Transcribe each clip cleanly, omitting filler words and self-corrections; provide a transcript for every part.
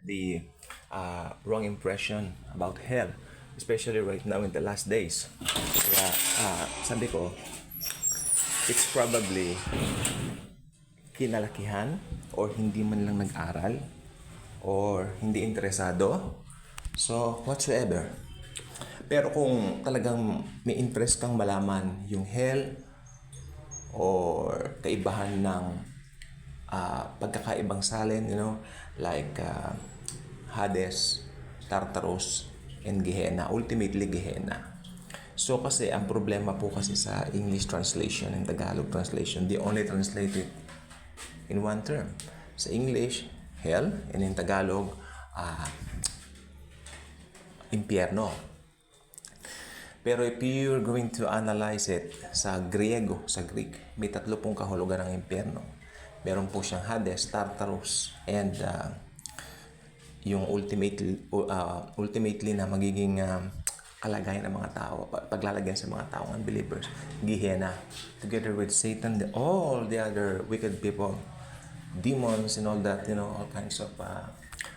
the wrong impression about hell, especially right now in the last days. Kaya sabi ko, it's probably kinalakihan or hindi man lang nag-aral or hindi interesado. So, whatsoever. Pero kung talagang may interest kang malaman yung hell or kaibahan ng pagkakaibang salin, like Hades, Tartarus, and Gehenna, ultimately Gehenna. So kasi ang problema po kasi sa English translation and Tagalog translation, they only translate it in one term. Sa English, hell, and in Tagalog, impyerno. Pero if you're going to analyze it sa Griego, sa Greek, may tatlo pong kahulugan ng impyerno. Meron po siyang Hades, Tartarus, and yung ultimately na magiging kalagayan ng mga tao, paglalagyan sa mga taong unbelievers, Gehenna, together with Satan, all the other wicked people, demons and all that, all kinds of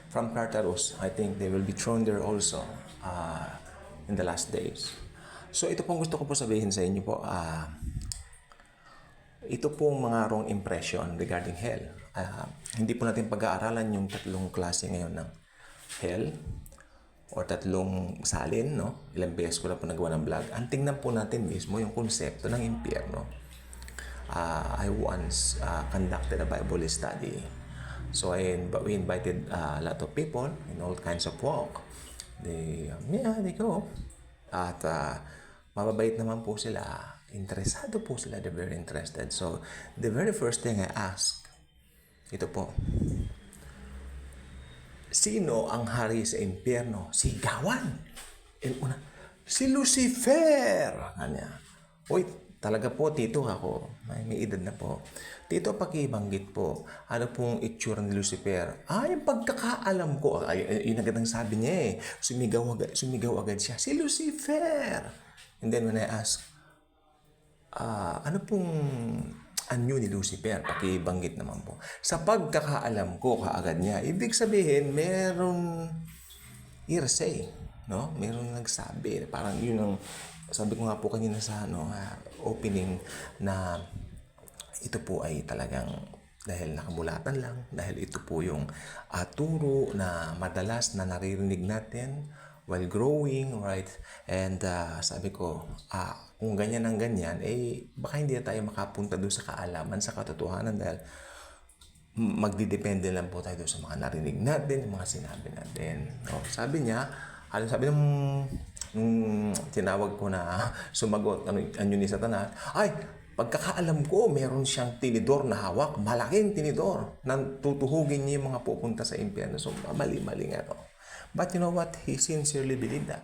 from Tartarus, I think they will be thrown there also in the last days. So ito pong gusto ko po sabihin sa inyo po, ito pong mga wrong impression regarding hell. Hindi po natin pag-aaralan yung tatlong klase ngayon ng hell or tatlong salin, no? Ilang beses ko na po nagawa ng vlog. Ang tingnan po natin mismo yung konsepto ng impyerno. I once conducted a Bible study. So we invited a lot of people in all kinds of walk. They go. At mababait naman po sila. Interesado po sila. They're very interested. So, the very first thing I asked, ito po, sino ang hari sa impyerno? Sigawan. And una, si Lucifer. Kanya. Uy, talaga po, tito ako. May edad na po. Tito, pakibanggit po. Ano pong itsura ni Lucifer? Yung pagkakaalam ko. Yun agad ang sabi niya eh. Sumigaw agad siya. Si Lucifer. And then when I ask, ano pong anyo ni Lucifer? Pakibanggit naman po. Sa pagkakaalam ko, kaagad niya. Ibig sabihin, meron hearsay. No? Meron nagsabi. Parang yun ang sabi ko nga po kanina sa opening na ito po ay talagang dahil nakabulatan lang, dahil ito po yung turo na madalas na naririnig natin while growing, right? And sabi ko, kung ganyan ang ganyan, baka hindi na tayo makapunta doon sa kaalaman, sa katotohanan dahil magdidepende lang po tayo doon sa mga narinig natin, mga sinabi natin. No? Sabi niya, sabi nung tinawag ko na sumagot, anyo ni Satanas, pagkakaalam ko, meron siyang tinidor na hawak, malaking tinidor, nang tutuhugin niya yung mga pupunta sa impyerno. So, mali-mali nga. But you know what? He sincerely believed that.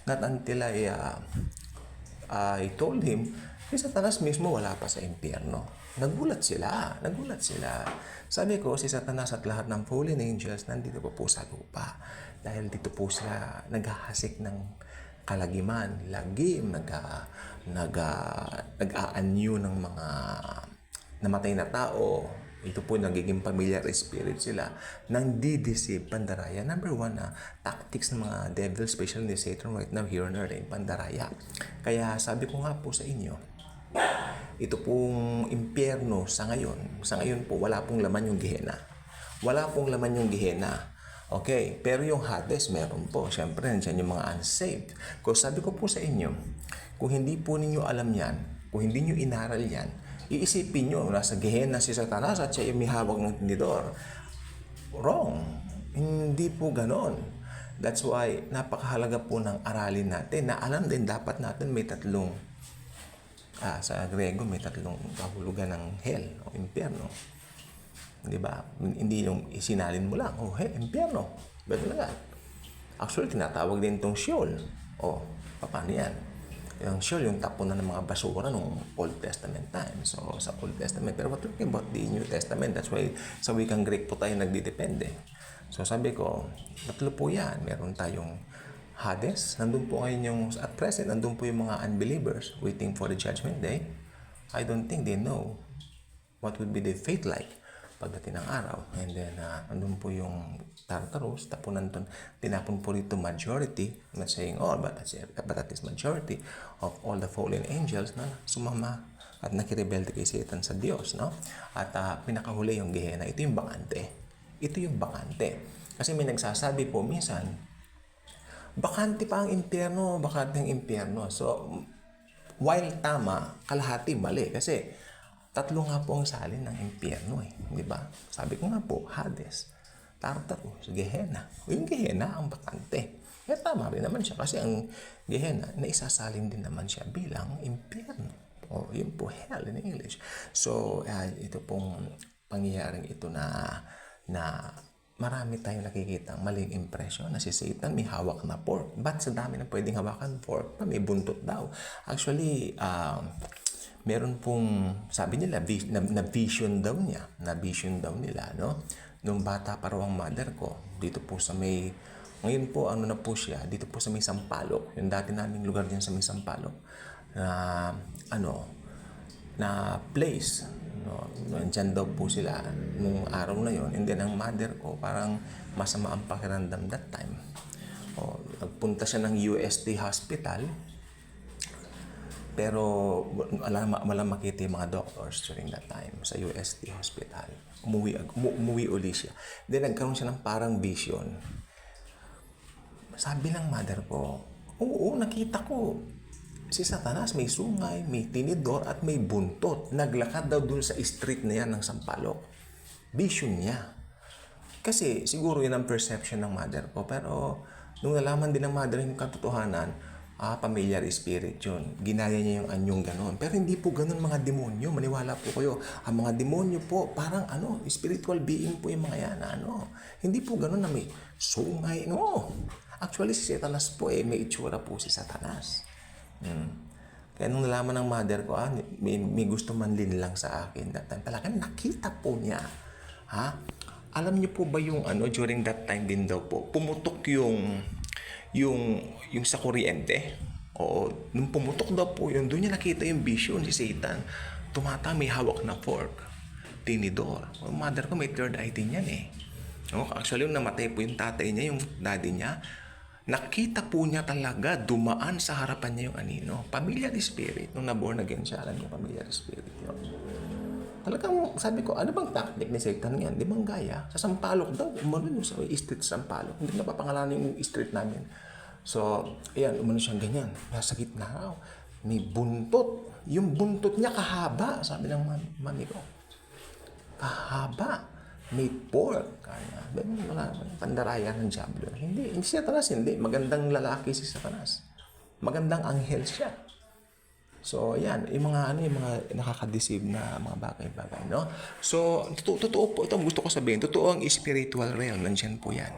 Not until I told him, si Satanas mismo wala pa sa impyerno. Nagulat sila. Sabi ko, si Satanas at lahat ng fallen angels nandito po sa lupa. Dahil dito po sila naghahasik ng kalagiman, lagim, nag-aanyo ng mga namatay na tao. Ito po nagiging familiar spirit sila nang dideceive pandaraya. Number one, tactics ng mga devil, especially ni Satan right now here on earth, pandaraya. Kaya sabi ko nga po sa inyo, ito pong impyerno sa ngayon po, wala pong laman yung Gehenna. Wala pong laman yung Gehenna. Okay, pero yung Hades meron po. Siyempre, nandiyan yung mga unsaved. Kung sabi ko po sa inyo, kung hindi po ninyo alam yan, kung hindi nyo inaral yan, iisipin nyo, nasa Gehenna si Satanas at siya yung may hawak ng tinidor. Wrong. Hindi po ganon. That's why, napakahalaga po ng aralin natin na alam din dapat natin may tatlong sa Grego may tatlong kahulugan ng hell o impyerno. Di ba? Hindi yung isinalin mo lang, impyerno. Beto na nga. Actually, tinatawag din itong Sheol. Paano yan? Yung Sheol, yung tapunan ng mga basura nung Old Testament time. So, sa Old Testament. Pero we're talking about the New Testament. That's why sa wikang Greek po tayo nagdidepende. So, sabi ko, tatlo po yan. Meron tayong Hades. Nandun po ngayon yung, at present, nandun po yung mga unbelievers waiting for the judgment day. I don't think they know what would be the fate like pagdating ng araw. And then, andun po yung Tartarus, tinapon po rito majority, I'm not saying all, but at least majority of all the fallen angels na sumama at nakirebelde kay Satan sa Diyos, no? At pinakahuli yung Gehenna. Ito yung bakante. Ito yung bakante. Kasi may nagsasabi po minsan, bakante pa ang impyerno, bakante ang impyerno. So, while tama, kalahati mali. Kasi, 3 nga po ang salin ng impyerno eh. Di ba? Sabi ko nga po, Hades, Tartarus, Gehenna. Yung Gehenna ang bakante. Kaya tama rin naman siya. Kasi ang Gehenna, naisasalin din naman siya bilang impyerno. O yun po, hell in English. So, ito pong pangyayaring ito na marami tayong nakikita maling impression na si Satan may hawak na fork. But sa dami na pwedeng hawakan fork, may buntot daw. Actually, meron pong, sabi nila, na vision daw nila, no? Nung bata pa raw ang mother ko, dito po sa may, ngayon po, ano na po siya, dito po sa may Sampaloc, yung dati naming lugar dyan sa may Sampaloc, na place, no? Nandyan daw po sila nung araw na yon. And then ang mother ko parang masama ang pakiramdam that time. Nagpunta siya ng UST hospital, pero walang makita yung mga doctors during that time sa UST hospital. Umuwi uli siya. Then nagkaroon siya ng parang vision. Sabi ng mother ko, oo, nakita ko si Satanas may sungay, may tinidor at may buntot. Naglakad daw dun sa street na yan ng Sampaloc. Vision niya. Kasi siguro yun ang perception ng mother ko. Pero nung nalaman din ng mother yung katotohanan, familiar spirit yun. Ginaya niya yung anyong ganon. Pero hindi po ganon mga demonyo. Maniwala po kayo. Ang mga demonyo po, parang spiritual being po yung mga yan. Hindi po ganon na may sungay. No. Actually, si Satanas po may itsura po si Satanas. Kaya nung nalaman ng mother ko, may gusto manlin lang sa akin that time. Talagang nakita po niya. Alam niyo po ba yung during that time din daw po, pumutok yung sa kuryente. Oo, nung pumutok daw po yun, doon niya nakita yung vision si Satan. May hawak na fork. Tinidor. Yung mother ko may third eye din yan eh. Actually, yung namatay po yung tatay niya, yung daddy niya, nakita po niya talaga dumaan sa harapan niya yung familiar spirit. Nung na-born again siya, alam niya familiar spirit yun. Talagang sabi ko, ano bang tactic ni Satan yan? Di bang gaya? Sa Sampaloc daw, umano yung sa street Sampaloc. Hindi na papangalanan yung street namin. So, ayan, umano siyang ganyan. Nasa gitna, may buntot. Yung buntot niya kahaba, sabi ng mami ko. Kahaba. May pork. Kaya, wala pandaraya ng Diablo. Hindi si Satanas, hindi. Magandang lalaki si Satanas. Magandang anghel siya. So, yan. Yung mga nakaka-deceive na mga bagay-bagay, no? So, totoo po. Ito gusto ko sabihin. Totoo ang spiritual realm. Nandiyan po yan.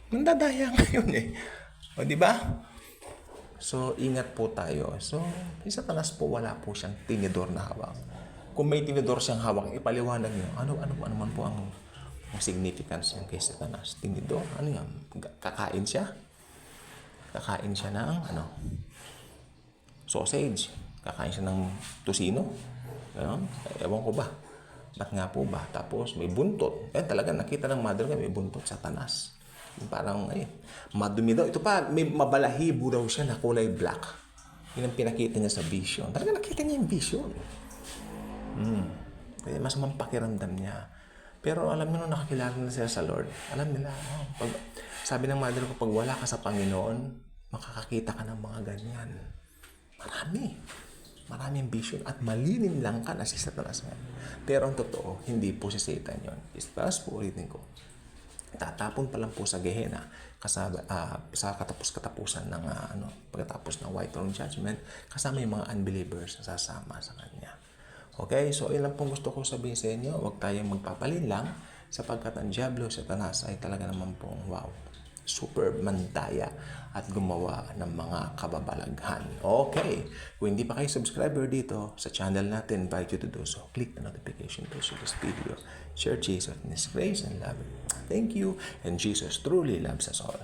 Nandadaya ngayon eh. O, di ba? So, ingat po tayo. So, si Satanas po, wala po siyang tinidor na hawak. Kung may tinidor siyang hawak, ipaliwanag niyo. Ano man po ang significance niya kay Satanas? Tinidor? Ano yan? Kakain siya? Kakain siya ng sausage. Kakain siya ng tusino. Ewan ko ba? Ba't nga po ba? Tapos may buntot. Talaga nakita ng mother nga may buntot, Satanas. Parang madumi daw. Ito pa, may mabalahibo daw siya na kulay black. Yun ang pinakita niya sa vision. Talaga nakita niya yung vision. Kaya mas mampakiramdam niya. Pero alam niyo, nung nakakilala na sila sa Lord, alam nila, sabi ng mother ko, pag wala ka sa Panginoon, makakakita ka ng mga ganyan. Maraming vision at malilim lang ka na si Satanas. Pero ang totoo, hindi po si Satan yun. Istas po ulitin ko. Tatapon pa lang po sa Gehenna sa katapusan ng pagkatapos ng White Throne Judgment, kasama yung mga unbelievers na sasama sa kanya. Okay, so ilan pong gusto ko sabihin sa inyo, huwag tayong magpapalinlang sapagkat ang Diablo, Satanas ay talaga naman pong super mandaya at gumawa ng mga kababalaghan. Okay, kung hindi pa kayo subscriber dito sa channel natin, invite you to do so. Click the notification to share this video. Share Jesus in His grace and love. Thank you, and Jesus truly loves us all.